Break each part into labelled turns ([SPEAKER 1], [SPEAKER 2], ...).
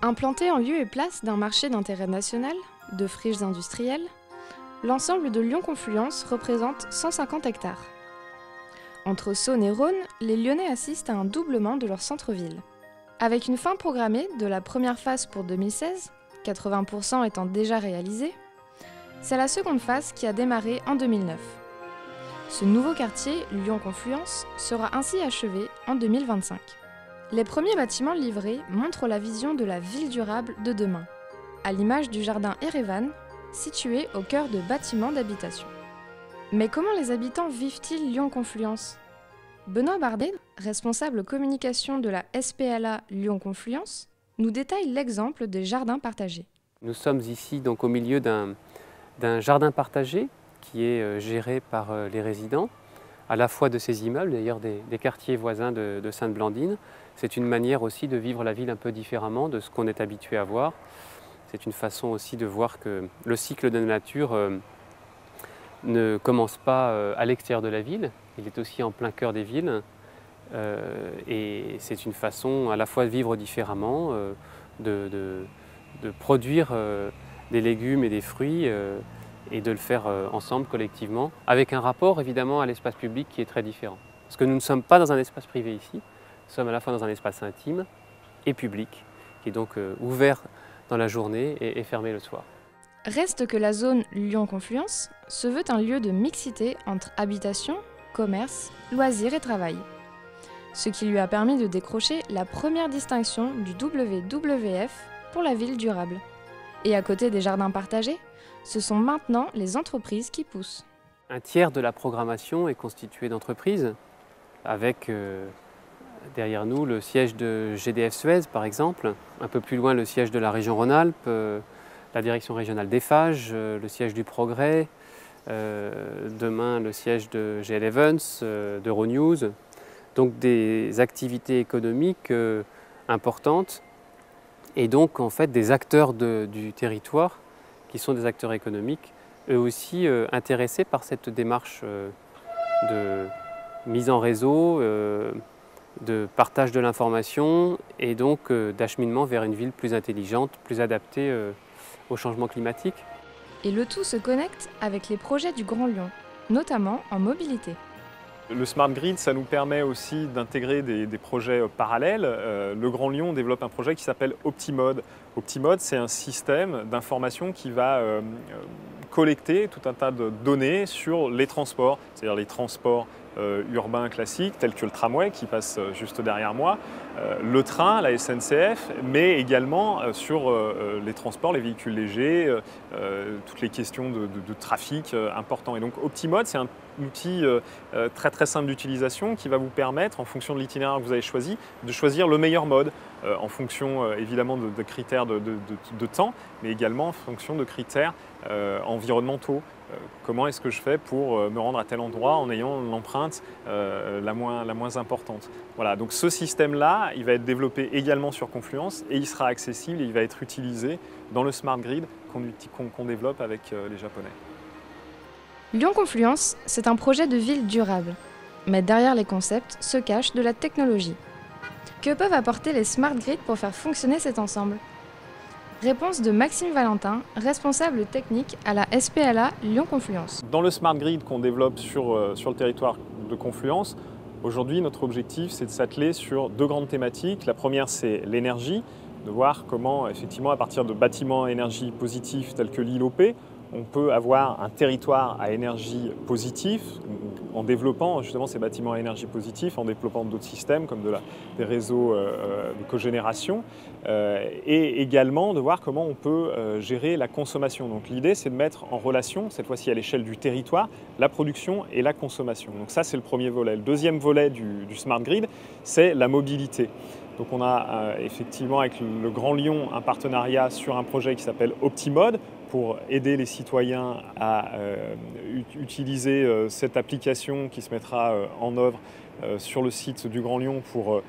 [SPEAKER 1] Implanté en lieu et place d'un marché d'intérêt national, de friches industrielles, l'ensemble de Lyon Confluence représente 150 hectares. Entre Saône et Rhône, les Lyonnais assistent à un doublement de leur centre-ville. Avec une fin programmée de la première phase pour 2016, 80% étant déjà réalisés, c'est la seconde phase qui a démarré en 2009. Ce nouveau quartier, Lyon Confluence, sera ainsi achevé en 2025. Les premiers bâtiments livrés montrent la vision de la ville durable de demain, à l'image du jardin Erevan, situé au cœur de bâtiments d'habitation. Mais comment les habitants vivent-ils Lyon Confluence ? Benoît Bardet, responsable communication de la SPLA Lyon Confluence, nous détaille l'exemple des jardins partagés.
[SPEAKER 2] Nous sommes ici donc au milieu d'un jardin partagé qui est géré par les résidents, à la fois de ces immeubles, d'ailleurs des quartiers voisins de Sainte-Blandine. C'est une manière aussi de vivre la ville un peu différemment de ce qu'on est habitué à voir. C'est une façon aussi de voir que le cycle de la nature ne commence pas à l'extérieur de la ville, il est aussi en plein cœur des villes. Et c'est une façon à la fois de vivre différemment, de produire des légumes et des fruits et de le faire ensemble, collectivement, avec un rapport évidemment à l'espace public qui est très différent. Parce que nous ne sommes pas dans un espace privé ici, nous sommes à la fois dans un espace intime et public, qui est donc ouvert dans la journée et fermé le soir.
[SPEAKER 1] Reste que la zone Lyon Confluence se veut un lieu de mixité entre habitation, commerce, loisirs et travail. Ce qui lui a permis de décrocher la première distinction du WWF pour la ville durable. Et à côté des jardins partagés, ce sont maintenant les entreprises qui poussent.
[SPEAKER 2] Un tiers de la programmation est constitué d'entreprises, avec derrière nous le siège de GDF Suez par exemple, un peu plus loin le siège de la région Rhône-Alpes, la direction régionale d'Eiffage, le siège du Progrès, demain le siège de GL Evans, d'Euronews. Donc des activités économiques importantes et donc en fait des acteurs du territoire qui sont des acteurs économiques, eux aussi intéressés par cette démarche de mise en réseau, de partage de l'information et donc d'acheminement vers une ville plus intelligente, plus adaptée au changement climatique.
[SPEAKER 1] Et le tout se connecte avec les projets du Grand Lyon, notamment en mobilité.
[SPEAKER 3] Le Smart Grid, ça nous permet aussi d'intégrer des projets parallèles. Le Grand Lyon développe un projet qui s'appelle Optimode. Optimode, c'est un système d'information qui va collecter tout un tas de données sur les transports, c'est-à-dire les transports urbains classiques tels que le tramway qui passe juste derrière moi, le train, la SNCF, mais également sur les transports, les véhicules légers, toutes les questions de trafic importants. Et donc Optimode, c'est un outil très très simple d'utilisation qui va vous permettre, en fonction de l'itinéraire que vous avez choisi, de choisir le meilleur mode, en fonction évidemment de critères de temps, mais également en fonction de critères environnementaux. Comment est-ce que je fais pour me rendre à tel endroit en ayant l'empreinte la moins importante. Voilà, donc ce système-là, il va être développé également sur Confluence et il sera accessible et il va être utilisé dans le Smart Grid qu'on développe avec les Japonais.
[SPEAKER 1] Lyon Confluence, c'est un projet de ville durable. Mais derrière les concepts se cache de la technologie. Que peuvent apporter les Smart Grids pour faire fonctionner cet ensemble ? Réponse de Maxime Valentin, responsable technique à la SPLA Lyon Confluence.
[SPEAKER 3] Dans le Smart Grid qu'on développe sur le territoire de Confluence, aujourd'hui notre objectif c'est de s'atteler sur deux grandes thématiques. La première c'est l'énergie, de voir comment effectivement à partir de bâtiments à énergie positive tels que l'île OP, on peut avoir un territoire à énergie positive en développant justement ces bâtiments à énergie positive, en développant d'autres systèmes comme des réseaux de cogénération et également de voir comment on peut gérer la consommation. Donc l'idée c'est de mettre en relation, cette fois-ci à l'échelle du territoire, la production et la consommation. Donc ça c'est le premier volet. Le deuxième volet du Smart Grid, c'est la mobilité. Donc on a effectivement avec le Grand Lyon un partenariat sur un projet qui s'appelle Optimode pour aider les citoyens à utiliser cette application qui se mettra en œuvre sur le site du Grand Lyon pour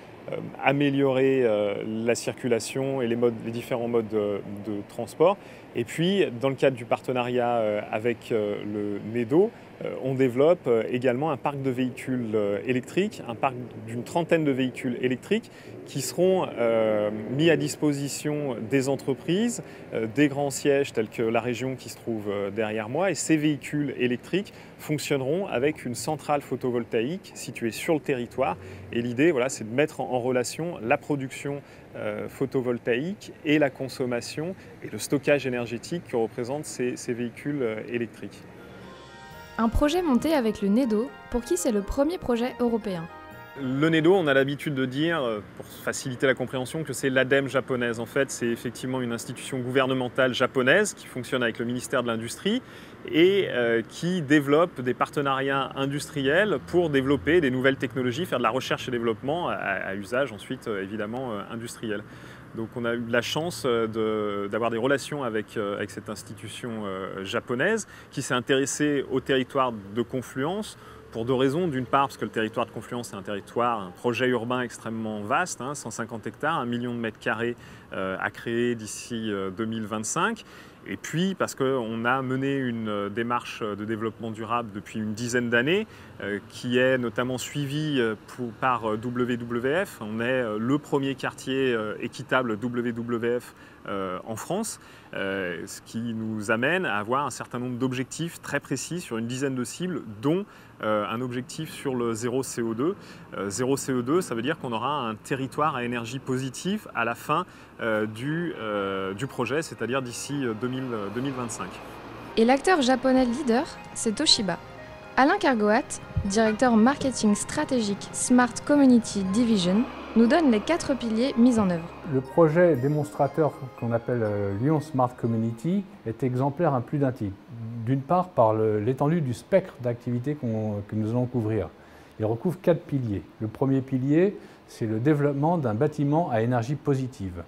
[SPEAKER 3] améliorer la circulation et les différents modes de transport. Et puis, dans le cadre du partenariat avec le NEDO, on développe également un parc de véhicules électriques, un parc d'une trentaine de véhicules électriques qui seront mis à disposition des entreprises, des grands sièges tels que la région qui se trouve derrière moi. Et ces véhicules électriques fonctionneront avec une centrale photovoltaïque située sur le territoire. Et l'idée, voilà, c'est de mettre en relation la production photovoltaïque et la consommation et le stockage énergétique que représentent ces véhicules électriques.
[SPEAKER 1] Un projet monté avec le NEDO, pour qui c'est le premier projet européen.
[SPEAKER 3] Le NEDO, on a l'habitude de dire, pour faciliter la compréhension, que c'est l'ADEME japonaise. En fait, c'est effectivement une institution gouvernementale japonaise qui fonctionne avec le ministère de l'Industrie et qui développe des partenariats industriels pour développer des nouvelles technologies, faire de la recherche et développement à usage ensuite évidemment industriel. Donc on a eu la chance d'avoir des relations avec cette institution japonaise qui s'est intéressée au territoire de Confluence pour deux raisons. D'une part, parce que le territoire de Confluence est un projet urbain extrêmement vaste, 150 hectares, 1 million de mètres carrés à créer d'ici 2025. Et puis parce qu'on a mené une démarche de développement durable depuis une dizaine d'années qui est notamment suivie par WWF. On est le premier quartier équitable WWF en France, ce qui nous amène à avoir un certain nombre d'objectifs très précis sur une dizaine de cibles, dont un objectif sur le zéro CO2. Zéro CO2, ça veut dire qu'on aura un territoire à énergie positive à la fin du projet, c'est-à-dire d'ici 2025.
[SPEAKER 1] Et l'acteur japonais leader, c'est Toshiba. Alain Kergoat, directeur marketing stratégique Smart Community Division, nous donne les 4 piliers mis en œuvre.
[SPEAKER 4] Le projet démonstrateur qu'on appelle Lyon Smart Community est exemplaire à plus d'un titre. D'une part, par l'étendue du spectre d'activités que nous allons couvrir. Il recouvre 4 piliers. Le premier pilier, c'est le développement d'un bâtiment à énergie positive.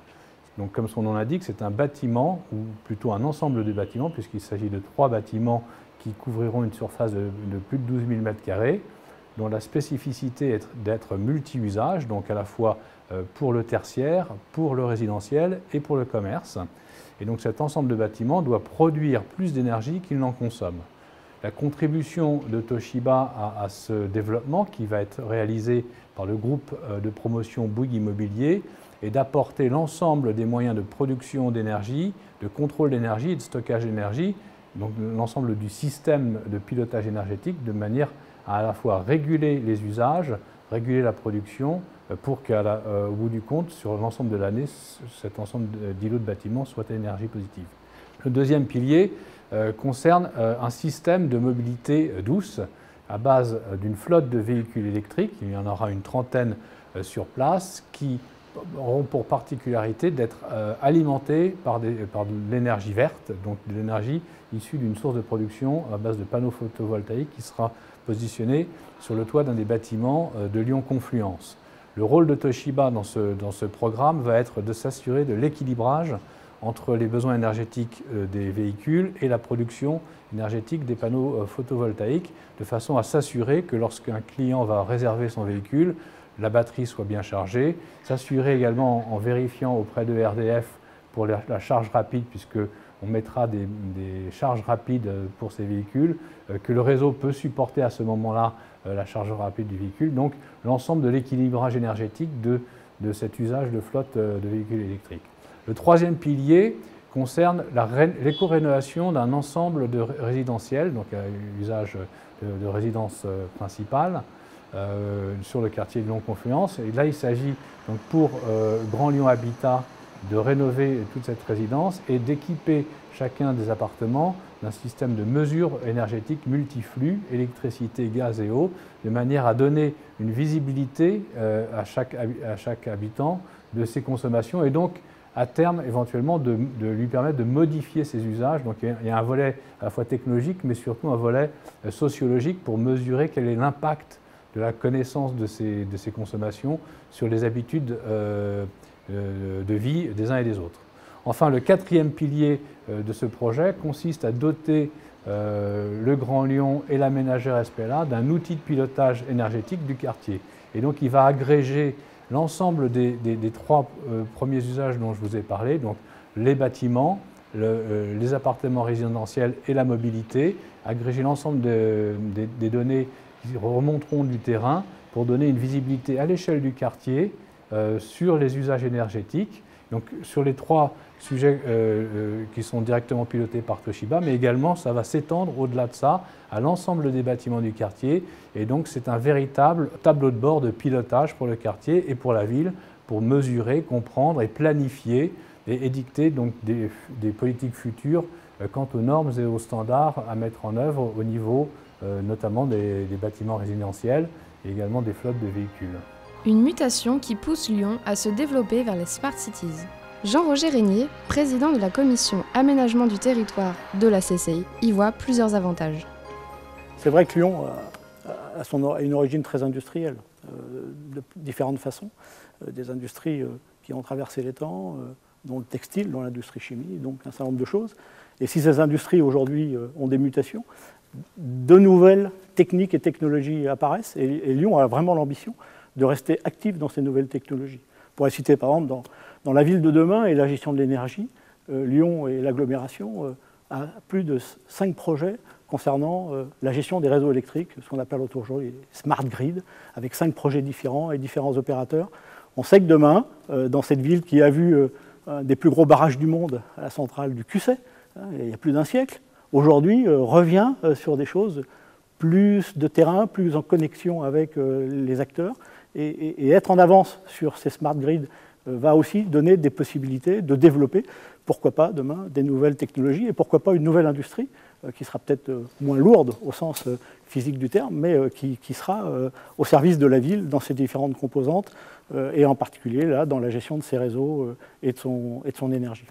[SPEAKER 4] Donc, comme son nom l'indique, c'est un bâtiment, ou plutôt un ensemble de bâtiments, puisqu'il s'agit de 3 bâtiments qui couvriront une surface de plus de 12 000 m², dont la spécificité est d'être multi-usage, donc à la fois pour le tertiaire, pour le résidentiel et pour le commerce. Et donc cet ensemble de bâtiments doit produire plus d'énergie qu'il n'en consomme. La contribution de Toshiba à ce développement, qui va être réalisé par le groupe de promotion Bouygues Immobilier, est d'apporter l'ensemble des moyens de production d'énergie, de contrôle d'énergie et de stockage d'énergie, donc l'ensemble du système de pilotage énergétique, de manière à la fois réguler les usages, réguler la production, pour qu'au bout du compte, sur l'ensemble de l'année, cet ensemble d'îlots de bâtiments soit à énergie positive. Le deuxième pilier concerne un système de mobilité douce à base d'une flotte de véhicules électriques. Il y en aura une trentaine sur place qui auront pour particularité d'être alimentés par de l'énergie verte, donc de l'énergie issue d'une source de production à base de panneaux photovoltaïques qui sera positionnée sur le toit d'un des bâtiments de Lyon Confluence. Le rôle de Toshiba dans ce programme va être de s'assurer de l'équilibrage entre les besoins énergétiques des véhicules et la production énergétique des panneaux photovoltaïques, de façon à s'assurer que lorsqu'un client va réserver son véhicule, la batterie soit bien chargée, s'assurer également en vérifiant auprès de RDF pour la charge rapide, puisqu'on mettra des charges rapides pour ces véhicules, que le réseau peut supporter à ce moment-là la charge rapide du véhicule, donc l'ensemble de l'équilibrage énergétique de cet usage de flotte de véhicules électriques. Le troisième pilier concerne l'éco-rénovation d'un ensemble de résidentiels, donc à usage de résidence principale, sur le quartier de Lyon-Confluence. Et là, il s'agit donc pour Grand Lyon Habitat de rénover toute cette résidence et d'équiper chacun des appartements d'un système de mesure énergétique multiflux, électricité, gaz et eau, de manière à donner une visibilité à chaque habitant de ses consommations et donc à terme éventuellement de lui permettre de modifier ses usages. Donc il y a un volet à la fois technologique mais surtout un volet sociologique pour mesurer quel est l'impact de la connaissance de ces consommations sur les habitudes de vie des uns et des autres. Enfin, le quatrième pilier de ce projet consiste à doter le Grand Lyon et la ménagère SPLA d'un outil de pilotage énergétique du quartier. Et donc, il va agréger l'ensemble des 3 premiers usages dont je vous ai parlé, donc les bâtiments, les appartements résidentiels et la mobilité, agréger l'ensemble des données qui remonteront du terrain pour donner une visibilité à l'échelle du quartier sur les usages énergétiques. Donc sur les 3 sujets qui sont directement pilotés par Toshiba, mais également ça va s'étendre au-delà de ça à l'ensemble des bâtiments du quartier. Et donc c'est un véritable tableau de bord de pilotage pour le quartier et pour la ville, pour mesurer, comprendre et planifier et édicter donc des politiques futures quant aux normes et aux standards à mettre en œuvre au niveau notamment des bâtiments résidentiels et également des flottes de véhicules.
[SPEAKER 1] Une mutation qui pousse Lyon à se développer vers les Smart Cities. Jean-Roger Régnier, président de la commission aménagement du territoire de la CCI, y voit plusieurs avantages.
[SPEAKER 5] C'est vrai que Lyon a une origine très industrielle, de différentes façons. Des industries qui ont traversé les temps, dont le textile, dont l'industrie chimie, donc un certain nombre de choses. Et si ces industries aujourd'hui ont des mutations, de nouvelles techniques et technologies apparaissent et Lyon a vraiment l'ambition de rester actif dans ces nouvelles technologies. On pourrait citer par exemple dans la ville de demain et la gestion de l'énergie, Lyon et l'agglomération a plus de 5 projets concernant la gestion des réseaux électriques, ce qu'on appelle aujourd'hui les smart grids, avec 5 projets différents et différents opérateurs. On sait que demain, dans cette ville qui a vu un des plus gros barrages du monde à la centrale du Cusset, il y a plus d'un siècle, aujourd'hui revient sur des choses plus de terrain, plus en connexion avec les acteurs. Et être en avance sur ces smart grids va aussi donner des possibilités de développer, pourquoi pas demain, des nouvelles technologies et pourquoi pas une nouvelle industrie qui sera peut-être moins lourde au sens physique du terme, mais qui sera au service de la ville dans ses différentes composantes et en particulier là, dans la gestion de ses réseaux et de son énergie.